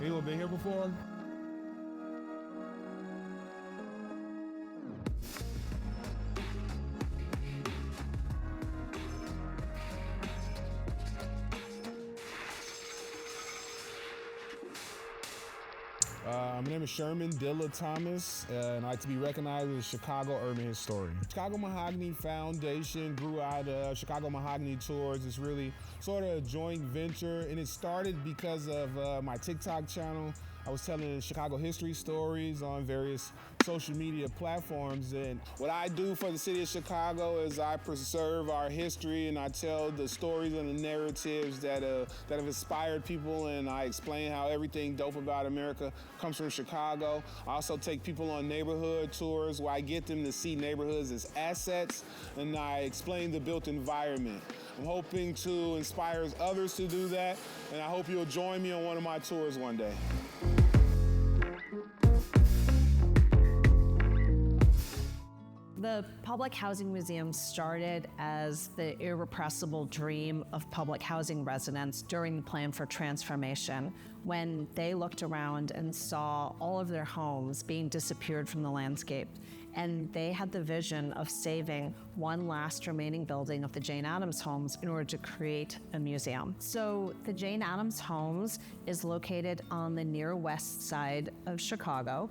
Anyone been here before? My name is Shermann Dilla Thomas, and I like to be recognized as a Chicago urban historian. Chicago Mahogany Foundation grew out of Chicago Mahogany Tours. It's really sort of a joint venture, and it started because of my TikTok channel. I was telling Chicago history stories on various social media platforms, and what I do for the city of Chicago is I preserve our history and I tell the stories and the narratives that have inspired people, and I explain how everything dope about America comes from Chicago. I also take people on neighborhood tours where I get them to see neighborhoods as assets, and I explain the built environment. I'm hoping to inspire others to do that, and I hope you'll join me on one of my tours one day. The Public Housing Museum started as the irrepressible dream of public housing residents during the Plan for Transformation, when they looked around and saw all of their homes being disappeared from the landscape. And they had the vision of saving one last remaining building of the Jane Addams homes in order to create a museum. So the Jane Addams homes is located on the near west side of Chicago,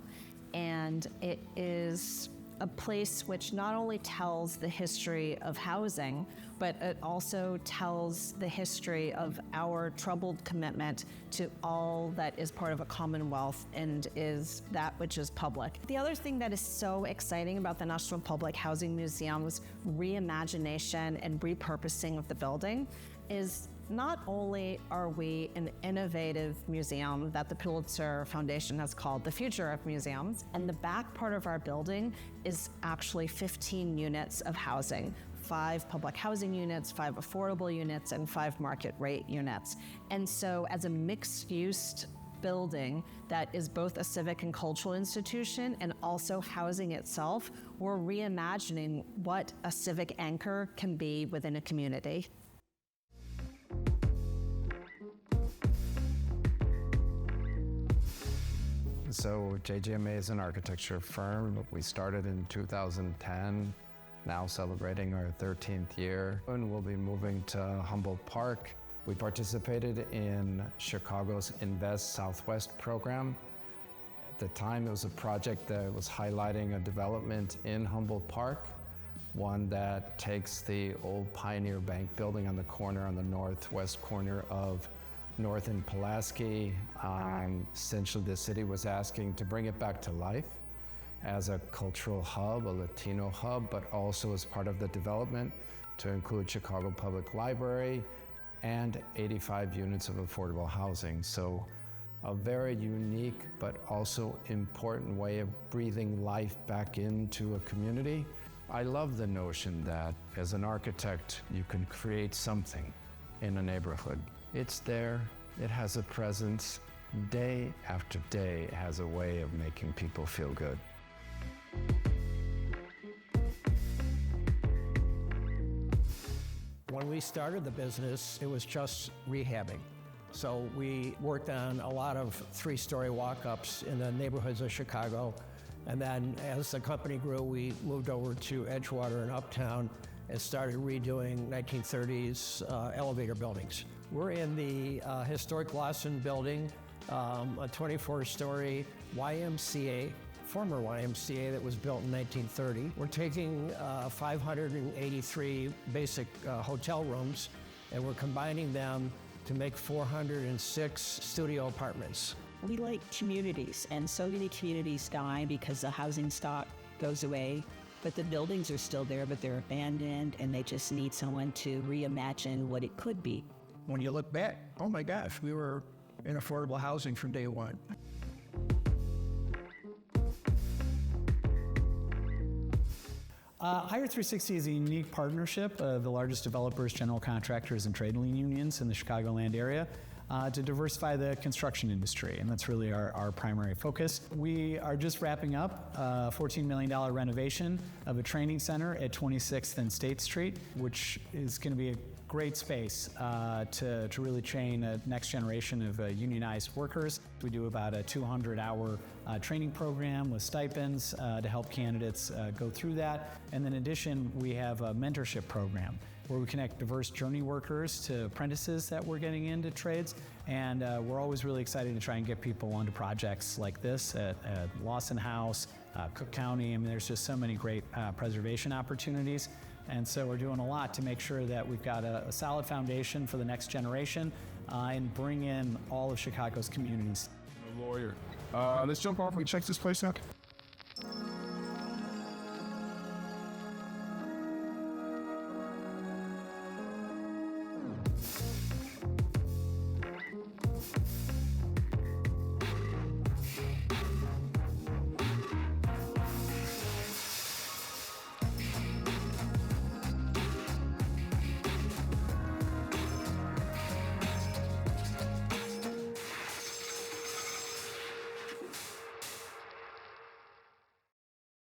and it is a place which not only tells the history of housing, but it also tells the history of our troubled commitment to all that is part of a commonwealth and is that which is public. The other thing that is so exciting about the National Public Housing Museum's reimagination and repurposing of the building is not only are we an innovative museum that the Pulitzer Foundation has called the future of museums, and the back part of our building is actually 15 units of housing. 5 public housing units, 5 affordable units, and 5 market rate units. And so as a mixed-use building that is both a civic and cultural institution and also housing itself, we're reimagining what a civic anchor can be within a community. So JGMA is an architecture firm. We started in 2010, now celebrating our 13th year, and we'll be moving to Humboldt Park. We participated in Chicago's Invest Southwest program. At the time, it was a project that was highlighting a development in Humboldt Park, one that takes the old Pioneer Bank building on the northwest corner of North and Pulaski. Essentially, the city was asking to bring it back to life as a cultural hub, a Latino hub, but also as part of the development to include Chicago Public Library and 85 units of affordable housing. So a very unique but also important way of breathing life back into a community. I love the notion that as an architect, you can create something in a neighborhood. It's there, it has a presence. Day after day, it has a way of making people feel good. When we started the business, it was just rehabbing. So we worked on a lot of 3-story walk-ups in the neighborhoods of Chicago. And then as the company grew, we moved over to Edgewater and Uptown and started redoing 1930s elevator buildings. We're in the historic Lawson building, a 24-story YMCA, former YMCA that was built in 1930. We're taking 583 basic hotel rooms, and we're combining them to make 406 studio apartments. We like communities, and so many communities die because the housing stock goes away. But the buildings are still there, but they're abandoned, and they just need someone to reimagine what it could be. When you look back, oh my gosh, we were in affordable housing from day one. Hire 360 is a unique partnership of the largest developers, general contractors, and trade unions in the Chicagoland area to diversify the construction industry, and that's really our primary focus. We are just wrapping up a $14 million renovation of a training center at 26th and State Street, which is going to be a great space to really train a next generation of unionized workers. We do about a 200-hour training program with stipends to help candidates go through that. And in addition, we have a mentorship program where we connect diverse journey workers to apprentices that we're getting into trades. And we're always really excited to try and get people onto projects like this at Lawson House, Cook County. I mean, there's just so many great preservation opportunities. And so we're doing a lot to make sure that we've got a solid foundation for the next generation and bring in all of Chicago's communities. A lawyer. Let's jump off and check this place out.